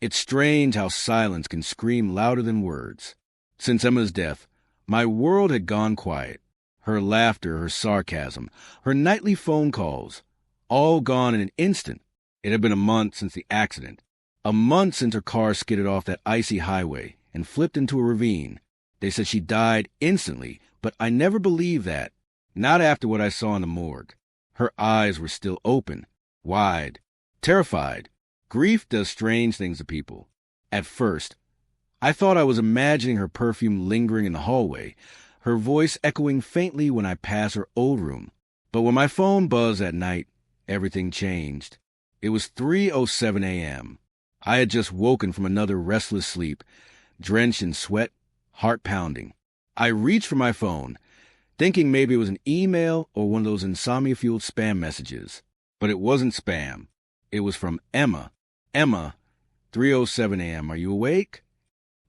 It's strange how silence can scream louder than words. Since Emma's death, my world had gone quiet. Her laughter, her sarcasm, her nightly phone calls, all gone in an instant. It had been a month since the accident. A month since her car skidded off that icy highway and flipped into a ravine. They said she died instantly, but I never believed that. Not after what I saw in the morgue. Her eyes were still open, wide, terrified. Grief does strange things to people. At first, I thought I was imagining her perfume lingering in the hallway, her voice echoing faintly when I passed her old room. But when my phone buzzed at night, everything changed. It was 3:07 a.m. I had just woken from another restless sleep, drenched in sweat, heart pounding. I reached for my phone, thinking maybe it was an email or one of those insomnia-fueled spam messages. But it wasn't spam. It was from Emma. Emma, 3:07 a.m. Are you awake?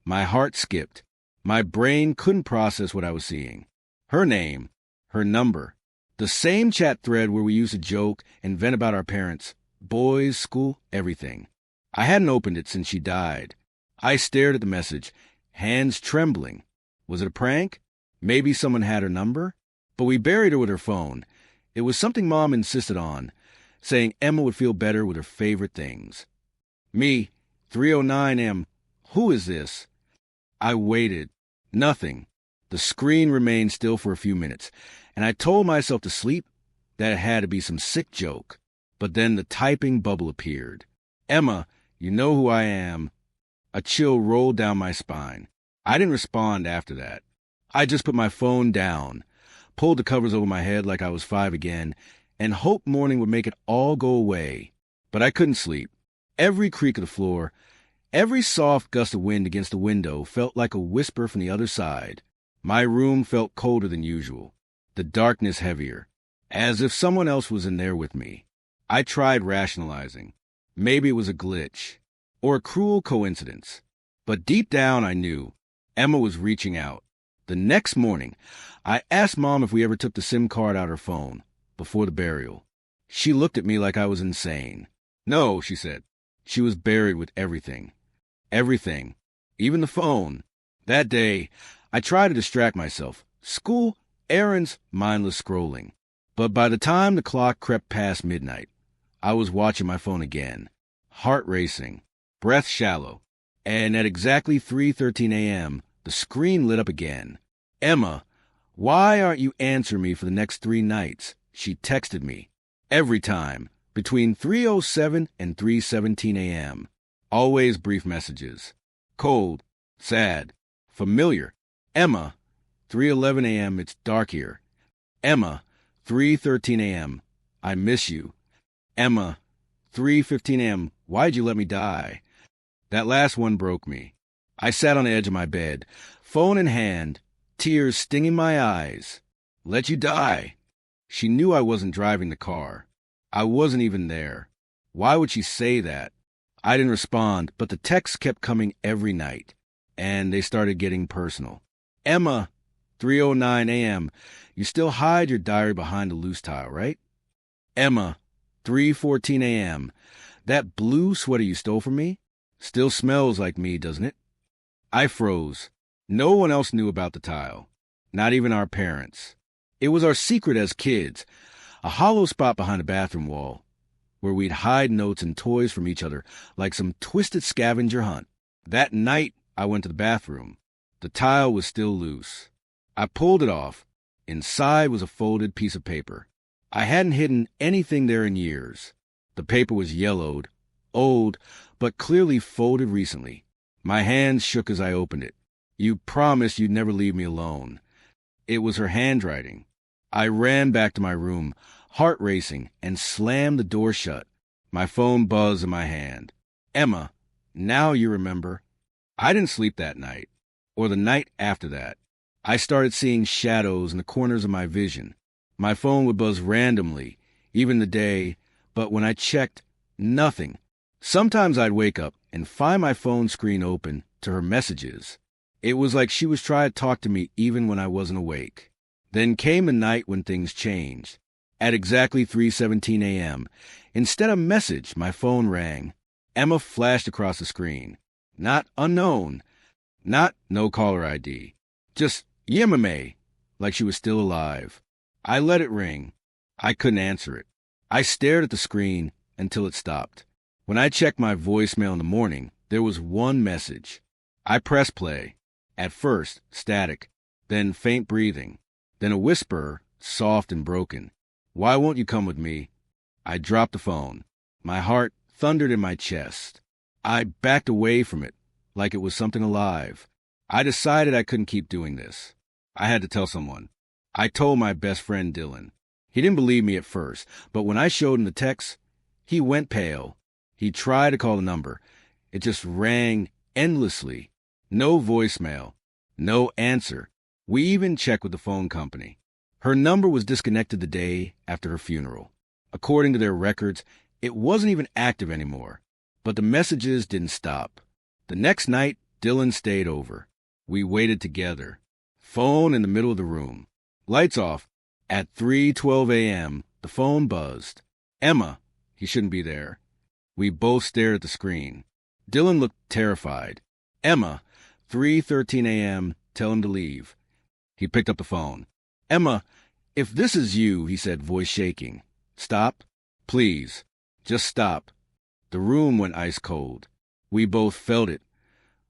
My heart skipped. My brain couldn't process what I was seeing. Her name, her number, the same chat thread where we used to joke and vent about our parents, boys, school, everything. I hadn't opened it since she died. I stared at the message, hands trembling. Was it a prank? Maybe someone had her number? But we buried her with her phone. It was something Mom insisted on, saying Emma would feel better with her favorite things. Me, 3:09 a.m. Who is this? I waited. Nothing. The screen remained still for a few minutes, and I told myself to sleep that it had to be some sick joke. But then the typing bubble appeared. Emma, you know who I am. A chill rolled down my spine. I didn't respond after that. I just put my phone down, pulled the covers over my head like I was 5 again, and hoped morning would make it all go away. But I couldn't sleep. Every creak of the floor, every soft gust of wind against the window felt like a whisper from the other side. My room felt colder than usual, the darkness heavier, as if someone else was in there with me. I tried rationalizing. Maybe it was a glitch, or a cruel coincidence. But deep down I knew Emma was reaching out. The next morning, I asked Mom if we ever took the SIM card out of her phone, before the burial. She looked at me like I was insane. No, she said. She was buried with everything. Everything. Even the phone. That day, I tried to distract myself. School, errands, mindless scrolling. But by the time the clock crept past midnight, I was watching my phone again. Heart racing. Breath shallow. And at exactly 3:13 a.m., the screen lit up again. Emma, why aren't you answering me for the next 3 nights? She texted me. Every time. Between 3:07 and 3:17 a.m. Always brief messages. Cold, sad, familiar. Emma, 3:11 a.m. It's dark here. Emma, 3:13 a.m. I miss you. Emma, 3:15 a.m. Why'd you let me die? That last one broke me. I sat on the edge of my bed, phone in hand, tears stinging my eyes. Let you die. She knew I wasn't driving the car. I wasn't even there. Why would she say that? I didn't respond, but the texts kept coming every night, and they started getting personal. Emma, 3:09 a.m. You still hide your diary behind a loose tile, right? Emma, 3:14 a.m. That blue sweater you stole from me still smells like me, doesn't it? I froze. No one else knew about the tile. Not even our parents. It was our secret as kids, a hollow spot behind a bathroom wall, where we'd hide notes and toys from each other like some twisted scavenger hunt. That night, I went to the bathroom. The tile was still loose. I pulled it off. Inside was a folded piece of paper. I hadn't hidden anything there in years. The paper was yellowed, old, but clearly folded recently. My hands shook as I opened it. You promised you'd never leave me alone. It was her handwriting. I ran back to my room, heart racing, and slammed the door shut. My phone buzzed in my hand. Emma, now you remember. I didn't sleep that night, or the night after that. I started seeing shadows in the corners of my vision. My phone would buzz randomly, even the day, but when I checked, nothing. Sometimes I'd wake up and find my phone screen open to her messages. It was like she was trying to talk to me even when I wasn't awake. Then came a night when things changed. At exactly 3:17 a.m., instead of message, my phone rang. Emma flashed across the screen. Not unknown. Not no caller ID. Just Yemame, like she was still alive. I let it ring. I couldn't answer it. I stared at the screen until it stopped. When I checked my voicemail in the morning, there was one message. I pressed play. At first, static, then faint breathing, then a whisper, soft and broken. Why won't you come with me? I dropped the phone. My heart thundered in my chest. I backed away from it, like it was something alive. I decided I couldn't keep doing this. I had to tell someone. I told my best friend Dylan. He didn't believe me at first, but when I showed him the text, he went pale. He tried to call the number. It just rang endlessly. No voicemail. No answer. We even checked with the phone company. Her number was disconnected the day after her funeral. According to their records, it wasn't even active anymore. But the messages didn't stop. The next night, Dylan stayed over. We waited together. Phone in the middle of the room. Lights off. At 3:12 a.m., the phone buzzed. Emma. He shouldn't be there. We both stared at the screen. Dylan looked terrified. Emma. 3:13 a.m., tell him to leave. He picked up the phone. Emma, if this is you, he said, voice shaking. Stop. Please. Just stop. The room went ice cold. We both felt it,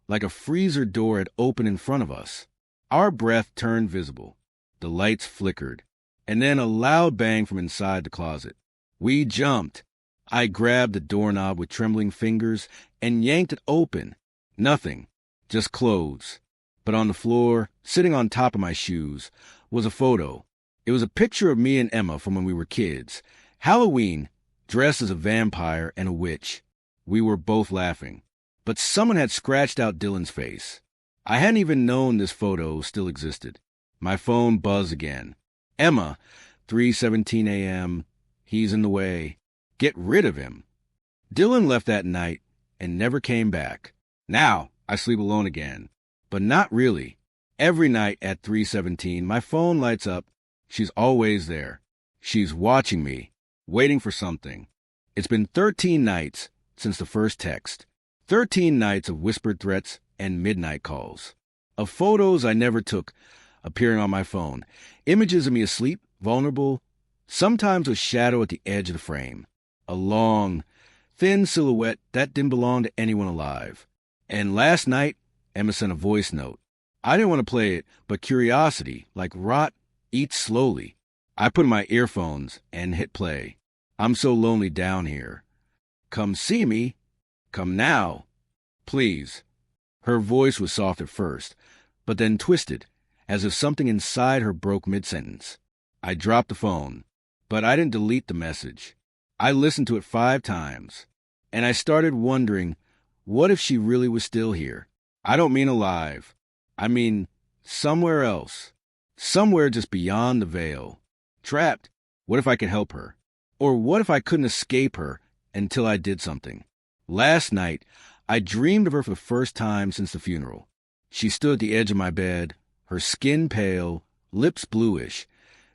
like a freezer door had opened in front of us. Our breath turned visible. The lights flickered, and then a loud bang from inside the closet. We jumped. I grabbed the doorknob with trembling fingers and yanked it open. Nothing, just clothes. But on the floor, sitting on top of my shoes, was a photo. It was a picture of me and Emma from when we were kids. Halloween, dressed as a vampire and a witch. We were both laughing. But someone had scratched out Dylan's face. I hadn't even known this photo still existed. My phone buzzed again. Emma, 3:17 a.m. He's in the way. Get rid of him. Dylan left that night and never came back. Now I sleep alone again. But not really. Every night at 3:17, my phone lights up. She's always there. She's watching me, waiting for something. It's been 13 nights since the first text. 13 nights of whispered threats and midnight calls. Of photos I never took appearing on my phone. Images of me asleep, vulnerable, sometimes with shadow at the edge of the frame. A long, thin silhouette that didn't belong to anyone alive. And last night, Emma sent a voice note. I didn't want to play it, but curiosity, like rot, eats slowly. I put in my earphones and hit play. I'm so lonely down here. Come see me. Come now. Please. Her voice was soft at first, but then twisted, as if something inside her broke mid-sentence. I dropped the phone, but I didn't delete the message. I listened to it 5 times, and I started wondering, what if she really was still here? I don't mean alive. I mean somewhere else. Somewhere just beyond the veil. Trapped. What if I could help her? Or what if I couldn't escape her until I did something? Last night, I dreamed of her for the first time since the funeral. She stood at the edge of my bed, her skin pale, lips bluish,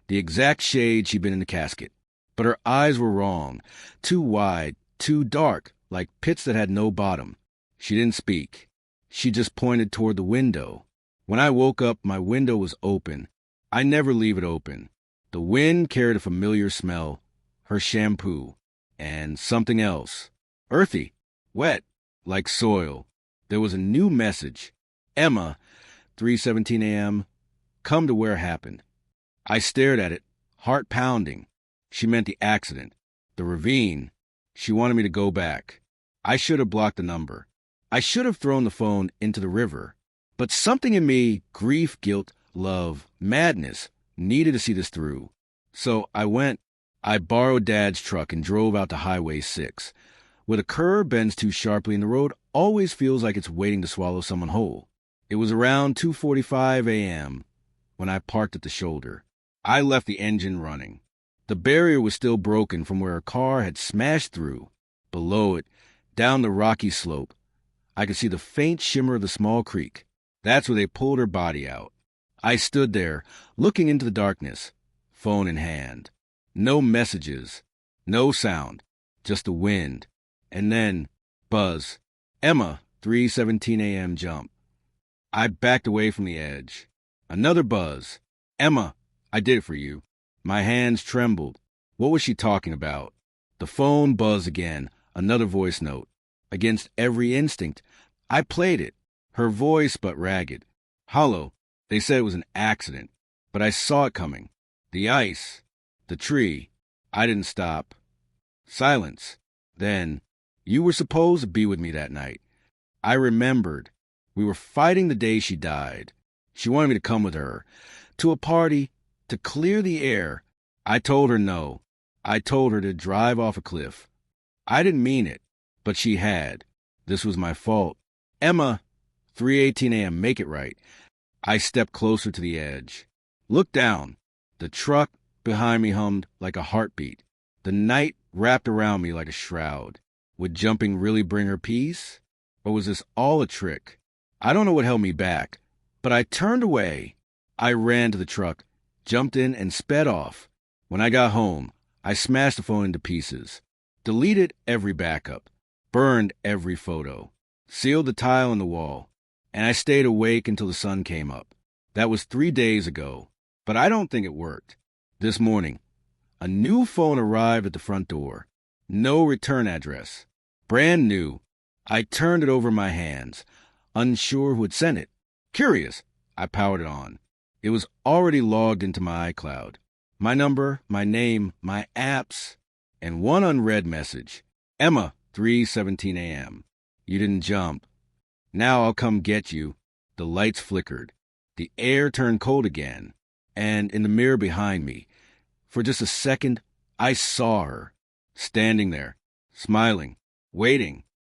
the exact shade she'd been in the casket. But her eyes were wrong, too wide, too dark, like pits that had no bottom. She didn't speak. She just pointed toward the window. When I woke up, my window was open. I never leave it open. The wind carried a familiar smell, her shampoo, and something else. Earthy, wet, like soil. There was a new message. Emma, 3:17 a.m., come to where it happened. I stared at it, heart pounding. She meant the accident, the ravine. She wanted me to go back. I should have blocked the number. I should have thrown the phone into the river. But something in me, grief, guilt, love, madness, needed to see this through. So I went. I borrowed Dad's truck and drove out to Highway 6. Where the curb bends too sharply and the road always feels like it's waiting to swallow someone whole. It was around 2:45 a.m. when I parked at the shoulder. I left the engine running. The barrier was still broken from where a car had smashed through. Below it, down the rocky slope, I could see the faint shimmer of the small creek. That's where they pulled her body out. I stood there, looking into the darkness, phone in hand. No messages, no sound, just the wind. And then Buzz. Emma, 3:17 a.m. jump. I backed away from the edge. Another buzz. Emma, I did it for you. My hands trembled. What was she talking about? The phone buzzed again. Another voice note. Against every instinct, I played it. Her voice but ragged. Hollow. They said it was an accident, but I saw it coming. The ice. The tree. I didn't stop. Silence. Then, you were supposed to be with me that night. I remembered. We were fighting the day she died. She wanted me to come with her. To a party. To clear the air. I told her no. I told her to drive off a cliff. I didn't mean it, but she had. This was my fault. Emma, 3:18 a.m., make it right. I stepped closer to the edge. Looked down. The truck behind me hummed like a heartbeat. The night wrapped around me like a shroud. Would jumping really bring her peace? Or was this all a trick? I don't know what held me back, but I turned away. I ran to the truck, jumped in, and sped off. When I got home, I smashed the phone into pieces, deleted every backup, burned every photo, sealed the tile in the wall, and I stayed awake until the sun came up. That was 3 days ago, but I don't think it worked. This morning, a new phone arrived at the front door. No return address. Brand new. I turned it over my hands, unsure who had sent it. Curious, I powered it on. It was already logged into my iCloud. My number, my name, my apps, and one unread message. Emma, 3:17 a.m. You didn't jump. Now I'll come get you. The lights flickered. The air turned cold again. And in the mirror behind me, for just a second, I saw her, standing there, smiling, waiting.